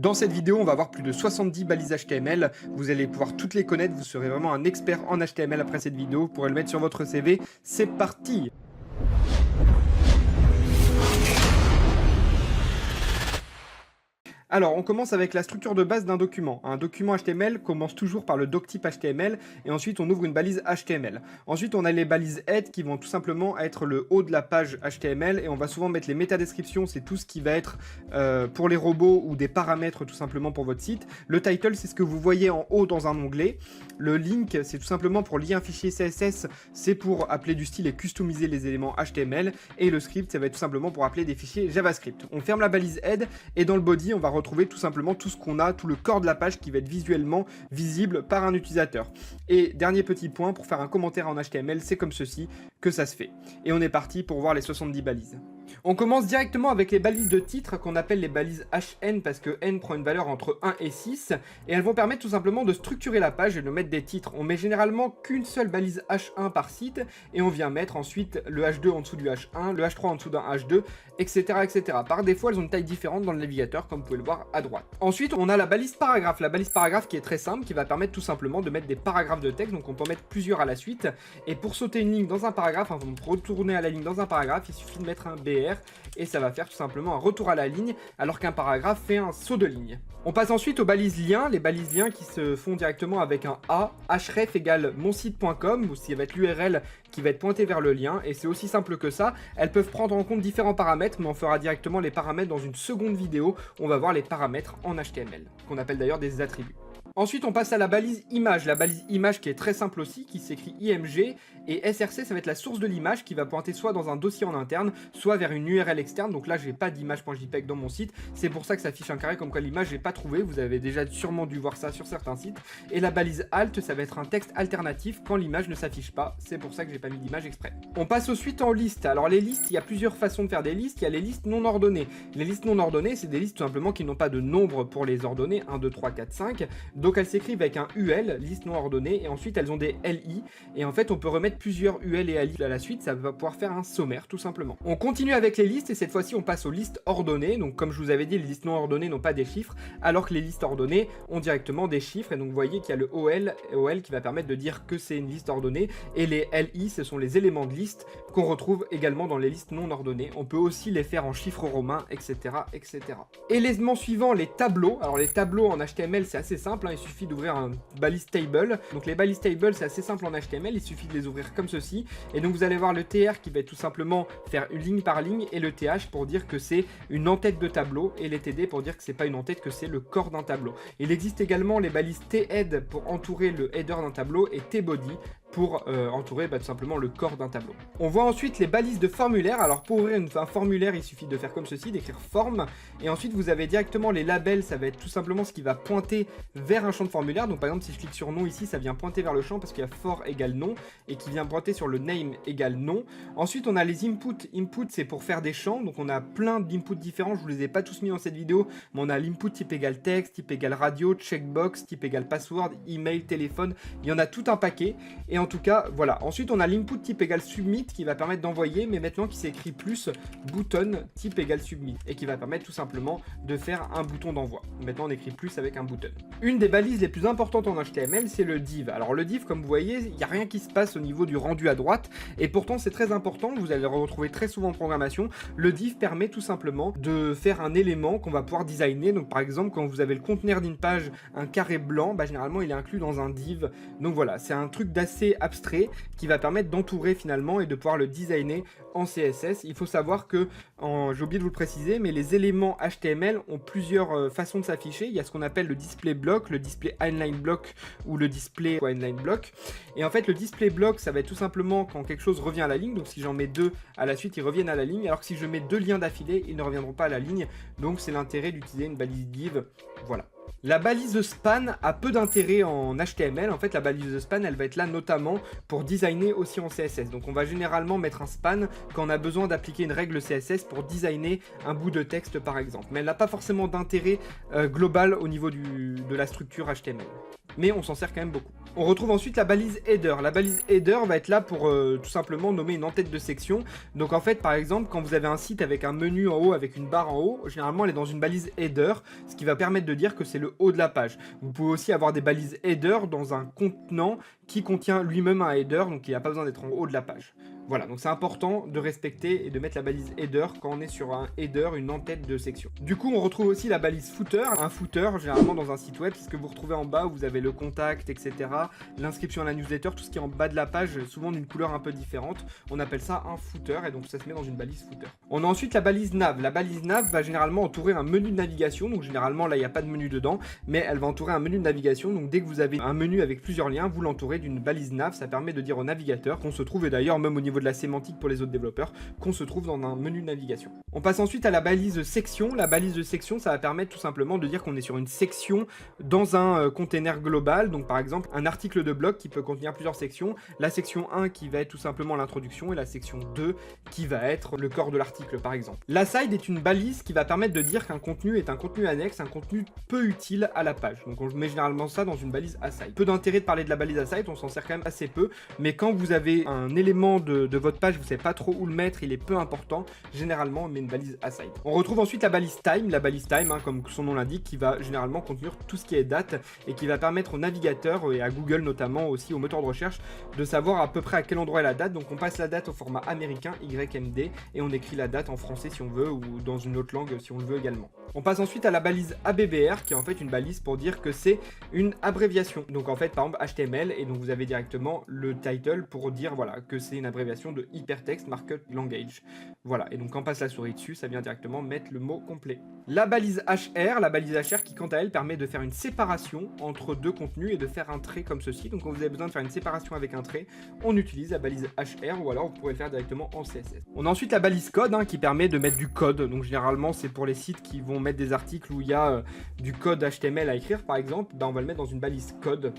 Dans cette vidéo, on va voir plus de 70 balises HTML. Vous allez pouvoir toutes les connaître, vous serez vraiment un expert en HTML après cette vidéo. Vous pourrez le mettre sur votre CV. C'est parti! Alors, on commence avec la structure de base d'un document. Un document HTML commence toujours par le doctype HTML et ensuite on ouvre une balise HTML. Ensuite, on a les balises head qui vont tout simplement être le haut de la page HTML et on va souvent mettre les métadescriptions, c'est tout ce qui va être pour les robots ou des paramètres tout simplement pour votre site. Le title, c'est ce que vous voyez en haut dans un onglet. Le link, c'est tout simplement pour lier un fichier CSS, c'est pour appeler du style et customiser les éléments HTML. Et le script, ça va être tout simplement pour appeler des fichiers JavaScript. On ferme la balise head et dans le body, on va retrouver tout simplement tout ce qu'on a, tout le corps de la page qui va être visuellement visible par un utilisateur. Et dernier petit point, pour faire un commentaire en HTML, c'est comme ceci que ça se fait. Et on est parti pour voir les 70 balises. On commence directement avec les balises de titre qu'on appelle les balises HN parce que N prend une valeur entre 1 et 6 et elles vont permettre tout simplement de structurer la page et de mettre des titres. On met généralement qu'une seule balise H1 par site et on vient mettre ensuite le H2 en dessous du H1, le H3 en dessous d'un H2, etc., etc. Par défaut, elles ont une taille différente dans le navigateur comme vous pouvez le voir à droite. Ensuite, on a la balise paragraphe. La balise paragraphe qui est très simple, qui va permettre tout simplement de mettre des paragraphes de texte, donc on peut en mettre plusieurs à la suite. Et pour sauter une ligne dans un paragraphe, enfin, pour retourner à la ligne dans un paragraphe, il suffit de mettre un BR et ça va faire tout simplement un retour à la ligne alors qu'un paragraphe fait un saut de ligne. On passe ensuite aux balises liens, les balises liens qui se font directement avec un A, href égale monsite.com, ou ça va être l'URL qui va être pointé vers le lien, et c'est aussi simple que ça. Elles peuvent prendre en compte différents paramètres, mais on fera directement les paramètres dans une seconde vidéo. On va voir les paramètres en HTML, qu'on appelle d'ailleurs des attributs. Ensuite, on passe à la balise image. La balise image qui est très simple aussi, qui s'écrit IMG. Et SRC, ça va être la source de l'image qui va pointer soit dans un dossier en interne, soit vers une URL externe. Donc là, j'ai pas d'image.jpg dans mon site. C'est pour ça que ça affiche un carré comme quoi l'image, j'ai pas trouvé. Vous avez déjà sûrement dû voir ça sur certains sites. Et la balise alt, ça va être un texte alternatif quand l'image ne s'affiche pas. C'est pour ça que j'ai pas mis d'image exprès. On passe ensuite en liste. Alors les listes, il y a plusieurs façons de faire des listes. Il y a les listes non ordonnées. Les listes non ordonnées, c'est des listes tout simplement qui n'ont pas de nombre pour les ordonner. 1, 2, 3, 4, 5. Donc elles s'écrivent avec un UL, liste non ordonnée, et ensuite elles ont des LI, et en fait on peut remettre plusieurs UL et LI à la suite, ça va pouvoir faire un sommaire tout simplement. On continue avec les listes, et cette fois-ci on passe aux listes ordonnées. Donc comme je vous avais dit, les listes non ordonnées n'ont pas des chiffres, alors que les listes ordonnées ont directement des chiffres, et donc vous voyez qu'il y a le OL qui va permettre de dire que c'est une liste ordonnée, et les LI ce sont les éléments de liste qu'on retrouve également dans les listes non ordonnées. On peut aussi les faire en chiffres romains, etc., etc. Élément suivant, les tableaux. Alors les tableaux en HTML c'est assez simple, hein, il suffit d'ouvrir un balise table. Donc les balises table c'est assez simple en HTML, il suffit de les ouvrir comme ceci. Et donc vous allez voir le TR qui va être tout simplement faire une ligne par ligne et le TH pour dire que c'est une en-tête de tableau et les TD pour dire que c'est pas une en-tête, que c'est le corps d'un tableau. Il existe également les balises T-head pour entourer le header d'un tableau et T-body pour entourer tout simplement le corps d'un tableau. On voit ensuite les balises de formulaire. Alors pour ouvrir un formulaire, il suffit de faire comme ceci, d'écrire forme, et ensuite vous avez directement les labels, ça va être tout simplement ce qui va pointer vers un champ de formulaire. Donc par exemple si je clique sur nom ici, ça vient pointer vers le champ parce qu'il y a for égale nom, et qui vient pointer sur le name égale nom. Ensuite on a les inputs. Input c'est pour faire des champs, donc on a plein d'inputs différents, je vous les ai pas tous mis dans cette vidéo, mais on a l'input type égale texte, type égale radio, checkbox, type égale password, email, téléphone, il y en a tout un paquet. Et en tout cas, voilà. Ensuite, on a l'input type égale submit qui va permettre d'envoyer, mais maintenant qui s'écrit plus button type égale submit et qui va permettre tout simplement de faire un bouton d'envoi. Maintenant, on écrit plus avec un button. Une des balises les plus importantes en HTML, c'est le div. Alors le div, comme vous voyez, il n'y a rien qui se passe au niveau du rendu à droite et pourtant c'est très important. Vous allez le retrouver très souvent en programmation. Le div permet tout simplement de faire un élément qu'on va pouvoir designer. Donc par exemple, quand vous avez le conteneur d'une page, un carré blanc, généralement il est inclus dans un div. Donc voilà, c'est un truc d'assez abstrait qui va permettre d'entourer finalement et de pouvoir le designer en CSS. Il faut savoir que, j'ai oublié de vous le préciser, mais les éléments HTML ont plusieurs façons de s'afficher. Il y a ce qu'on appelle le display block, le display inline block ou le display inline block. Et en fait le display block ça va être tout simplement quand quelque chose revient à la ligne. Donc si j'en mets deux à la suite ils reviennent à la ligne, alors que si je mets deux liens d'affilée ils ne reviendront pas à la ligne. Donc c'est l'intérêt d'utiliser une balise div. Voilà. La balise span a peu d'intérêt en HTML. En fait, la balise span, elle va être là notamment pour designer aussi en CSS. Donc, on va généralement mettre un span quand on a besoin d'appliquer une règle CSS pour designer un bout de texte par exemple. Mais elle n'a pas forcément d'intérêt global au niveau de la structure HTML. Mais on s'en sert quand même beaucoup. On retrouve ensuite la balise header. La balise header va être là pour tout simplement nommer une en-tête de section. Donc en fait, par exemple, quand vous avez un site avec un menu en haut, avec une barre en haut, généralement elle est dans une balise header, ce qui va permettre de dire que c'est le haut de la page. Vous pouvez aussi avoir des balises header dans un contenant qui contient lui-même un header, donc il n'a pas besoin d'être en haut de la page. Voilà, donc c'est important de respecter et de mettre la balise header quand on est sur un header, une en-tête de section. Du coup, on retrouve aussi la balise footer. Un footer, généralement dans un site web, c'est ce que vous retrouvez en bas où vous avez le contact, etc. L'inscription à la newsletter, tout ce qui est en bas de la page, souvent d'une couleur un peu différente. On appelle ça un footer et donc ça se met dans une balise footer. On a ensuite la balise nav. La balise nav va généralement entourer un menu de navigation. Donc généralement, là, il n'y a pas de menu dedans, mais elle va entourer un menu de navigation. Donc dès que vous avez un menu avec plusieurs liens, vous l'entourez d'une balise nav. Ça permet de dire au navigateur qu'on se trouve, et d'ailleurs même au niveau de la sémantique pour les autres développeurs, qu'on se trouve dans un menu de navigation. On passe ensuite à la balise section. La balise de section, ça va permettre tout simplement de dire qu'on est sur une section dans un container global. Donc par exemple, un article de blog qui peut contenir plusieurs sections. La section 1 qui va être tout simplement l'introduction et la section 2 qui va être le corps de l'article par exemple. L'aside est une balise qui va permettre de dire qu'un contenu est un contenu annexe, un contenu peu utile à la page. Donc on met généralement ça dans une balise aside. Peu d'intérêt de parler de la balise aside, on s'en sert quand même assez peu, mais quand vous avez un élément de votre page, vous savez pas trop où le mettre, il est peu important, généralement on met une balise aside. On retrouve ensuite la balise time, comme son nom l'indique, qui va généralement contenir tout ce qui est date et qui va permettre au navigateur et à Google notamment, aussi au moteur de recherche, de savoir à peu près à quel endroit est la date. Donc on passe la date au format américain YMD et on écrit la date en français si on veut ou dans une autre langue si on le veut également. On passe ensuite à la balise ABBR qui est en fait une balise pour dire que c'est une abréviation. Donc en fait par exemple HTML et donc vous avez directement le title pour dire voilà que c'est une abréviation de Hypertext Markup Language. Voilà, et donc quand on passe la souris dessus, ça vient directement mettre le mot complet. La balise HR qui quant à elle permet de faire une séparation entre deux contenus et de faire un trait comme ceci. Donc quand vous avez besoin de faire une séparation avec un trait, on utilise la balise HR ou alors vous pourrez le faire directement en CSS. On a ensuite la balise code qui permet de mettre du code. Donc généralement c'est pour les sites qui vont mettre des articles où il y a du code HTML à écrire par exemple, on va le mettre dans une balise code.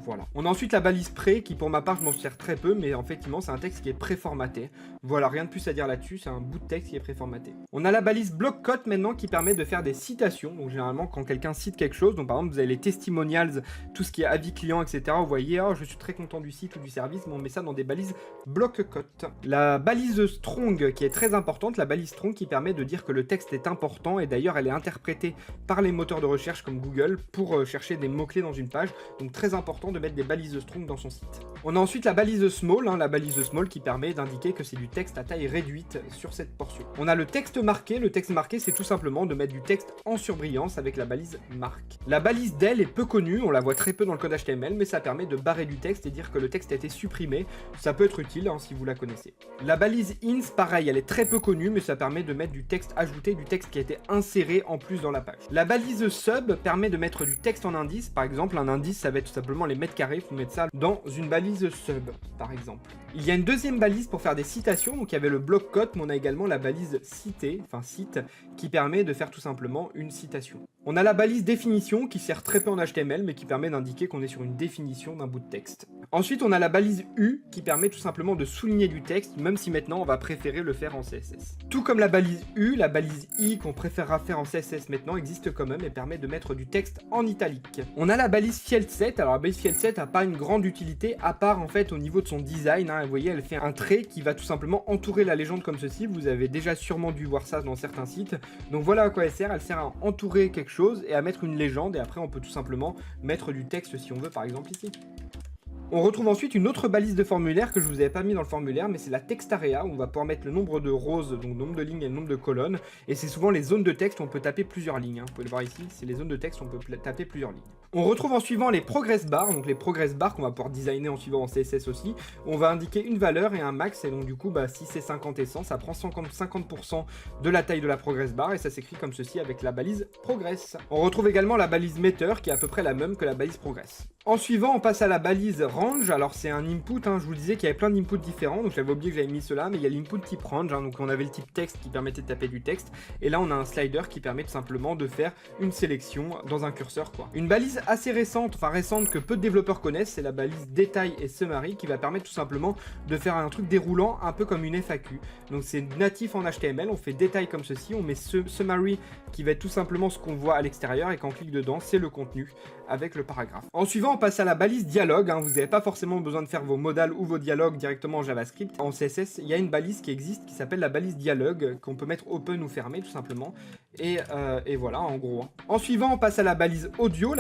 Voilà. On a ensuite la balise pré qui pour ma part je m'en sers très peu, mais effectivement c'est un texte qui est préformaté. Voilà, rien de plus à dire là-dessus, c'est un bout de texte qui est préformaté. On a la balise block quote maintenant qui permet de faire des citations. Donc généralement quand quelqu'un cite quelque chose, donc par exemple vous avez les testimonials, tout ce qui est avis client, etc. Vous voyez, oh, je suis très content du site ou du service, mais on met ça dans des balises block quote. La balise strong qui est très importante, la balise strong qui permet de dire que le texte est important et d'ailleurs elle est interprétée par les moteurs de recherche comme Google pour chercher des mots-clés dans une page. Donc très important de mettre des balises strong dans son site. On a ensuite la balise small, la balise small qui permet d'indiquer que c'est du texte à taille réduite sur cette portion. On a le texte marqué c'est tout simplement de mettre du texte en surbrillance avec la balise marque. La balise del est peu connue, on la voit très peu dans le code HTML, mais ça permet de barrer du texte et dire que le texte a été supprimé. Ça peut être utile si vous la connaissez. La balise ins, pareil, elle est très peu connue, mais ça permet de mettre du texte ajouté, du texte qui a été inséré en plus dans la page. La balise sub permet de mettre du texte en indice, par exemple un indice ça va être tout simplement les mètres carrés, vous mettez ça dans une balise sub par exemple. Il y a une deuxième balise pour faire des citations, donc il y avait le block quote, mais on a également la balise cité, cite, qui permet de faire tout simplement une citation. On a la balise définition qui sert très peu en HTML mais qui permet d'indiquer qu'on est sur une définition d'un bout de texte. Ensuite on a la balise U qui permet tout simplement de souligner du texte, même si maintenant on va préférer le faire en CSS. Tout comme la balise U, la balise I qu'on préférera faire en CSS maintenant existe quand même et permet de mettre du texte en italique. On a la balise field set, alors la balise field set n'a pas une grande utilité à part en fait au niveau de son design, vous voyez elle fait un trait qui va tout simplement entourer la légende comme ceci, vous avez déjà sûrement dû voir ça dans certains sites, donc voilà à quoi elle sert à entourer quelque chose et à mettre une légende et après on peut tout simplement mettre du texte si on veut par exemple ici. On retrouve ensuite une autre balise de formulaire que je vous avais pas mis dans le formulaire, mais c'est la text area où on va pouvoir mettre le nombre de rows, donc le nombre de lignes et le nombre de colonnes, et c'est souvent les zones de texte où on peut taper plusieurs lignes, vous pouvez le voir ici, c'est les zones de texte où on peut taper plusieurs lignes. On retrouve en suivant les progress bars, donc les progress bars qu'on va pouvoir designer en suivant en CSS aussi, où on va indiquer une valeur et un max, et donc du coup si c'est 50 et 100, ça prend 50% de la taille de la progress bar, et ça s'écrit comme ceci avec la balise progress. On retrouve également la balise meter qui est à peu près la même que la balise progress. En suivant, on passe à la balise range. Alors c'est un input, je vous disais qu'il y avait plein d'inputs différents, donc j'avais oublié que j'avais mis cela, mais il y a l'input type range, donc on avait le type texte qui permettait de taper du texte, et là on a un slider qui permet tout simplement de faire une sélection dans un curseur quoi. Une balise balise assez récente, enfin récente que peu de développeurs connaissent, c'est la balise détail et summary qui va permettre tout simplement de faire un truc déroulant un peu comme une FAQ. Donc c'est natif en HTML, on fait détail comme ceci, on met summary qui va être tout simplement ce qu'on voit à l'extérieur et quand on clique dedans, c'est le contenu avec le paragraphe. En suivant, on passe à la balise dialogue, hein. Vous n'avez pas forcément besoin de faire vos modals ou vos dialogues directement en JavaScript. En CSS, il y a une balise qui existe qui s'appelle la balise dialogue, qu'on peut mettre open ou fermé tout simplement. Et voilà, en gros. En suivant, on passe à la balise audio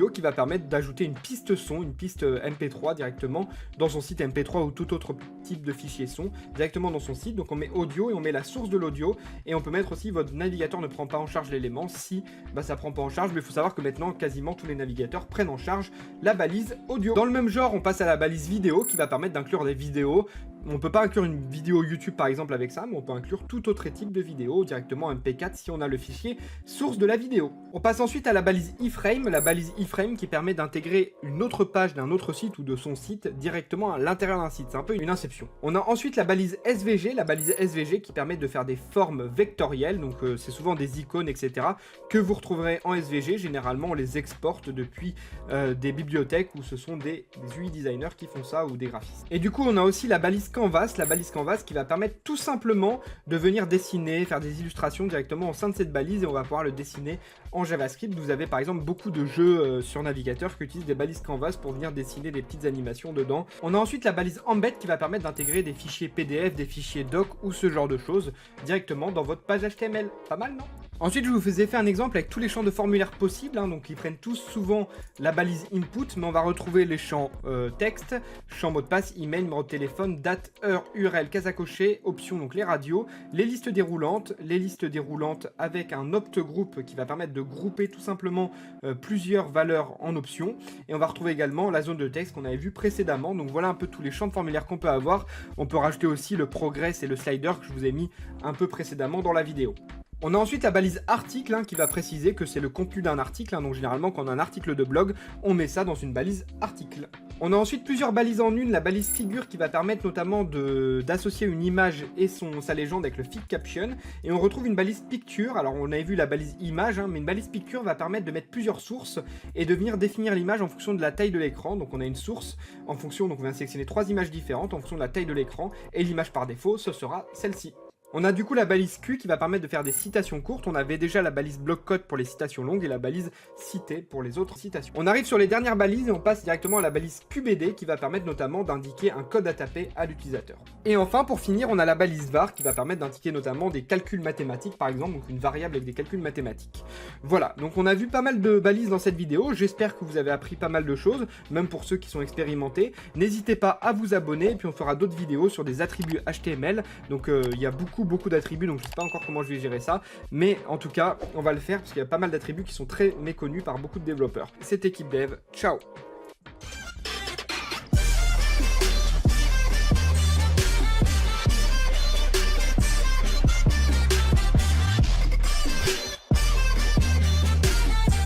qui va permettre d'ajouter une piste son, une piste MP3 directement dans son site MP3 ou tout autre type de fichier son, directement dans son site. Donc on met audio et on met la source de l'audio, et on peut mettre aussi votre navigateur ne prend pas en charge l'élément si ça prend pas en charge, mais il faut savoir que maintenant quasiment tous les navigateurs prennent en charge la balise audio. Dans le même genre, on passe à la balise vidéo qui va permettre d'inclure des vidéos. On peut pas inclure une vidéo YouTube par exemple avec ça, mais on peut inclure tout autre type de vidéo directement MP4 si on a le fichier source de la vidéo. On passe ensuite à la balise iframe qui permet d'intégrer une autre page d'un autre site ou de son site directement à l'intérieur d'un site. C'est un peu une inception. On a ensuite la balise SVG qui permet de faire des formes vectorielles, donc c'est souvent des icônes, etc. que vous retrouverez en SVG. Généralement, on les exporte depuis des bibliothèques où ce sont des UI designers qui font ça ou des graphistes. Et du coup, on a aussi la balise Canvas qui va permettre tout simplement de venir dessiner, faire des illustrations directement au sein de cette balise et on va pouvoir le dessiner en JavaScript. Vous avez par exemple beaucoup de jeux sur navigateur qui utilisent des balises Canvas pour venir dessiner des petites animations dedans. On a ensuite la balise Embed qui va permettre d'intégrer des fichiers PDF, des fichiers doc ou ce genre de choses directement dans votre page HTML. Pas mal, non ? Ensuite, je vous faisais faire un exemple avec tous les champs de formulaire possibles, hein, donc ils prennent tous souvent la balise input, mais on va retrouver les champs texte, champ mot de passe, email, numéro de téléphone, date, heure, URL, case à cocher, options, donc les radios, les listes déroulantes avec un opt group qui va permettre de grouper tout simplement plusieurs valeurs en options, et on va retrouver également la zone de texte qu'on avait vu précédemment. Donc voilà un peu tous les champs de formulaire qu'on peut avoir. On peut rajouter aussi le progress et le slider que je vous ai mis un peu précédemment dans la vidéo. On a ensuite la balise article qui va préciser que c'est le contenu d'un article, donc généralement quand on a un article de blog, on met ça dans une balise article. On a ensuite plusieurs balises en une, la balise figure qui va permettre notamment d'associer une image et sa légende avec le feed caption, et on retrouve une balise picture. Alors on avait vu la balise image, mais une balise picture va permettre de mettre plusieurs sources et de venir définir l'image en fonction de la taille de l'écran. Donc on a une source en fonction, donc on vient sélectionner 3 images différentes en fonction de la taille de l'écran, et l'image par défaut, ce sera celle-ci. On a du coup la balise Q qui va permettre de faire des citations courtes. On avait déjà la balise bloc-code pour les citations longues et la balise cité pour les autres citations. On arrive sur les dernières balises et on passe directement à la balise QBD qui va permettre notamment d'indiquer un code à taper à l'utilisateur. Et enfin, pour finir, on a la balise var qui va permettre d'indiquer notamment des calculs mathématiques par exemple, donc une variable avec des calculs mathématiques. Voilà, donc on a vu pas mal de balises dans cette vidéo. J'espère que vous avez appris pas mal de choses, même pour ceux qui sont expérimentés. N'hésitez pas à vous abonner et puis on fera d'autres vidéos sur des attributs HTML. Donc il y a beaucoup d'attributs, donc je sais pas encore comment je vais gérer ça, mais en tout cas on va le faire parce qu'il y a pas mal d'attributs qui sont très méconnus par beaucoup de développeurs. C'était Keep Dev, ciao.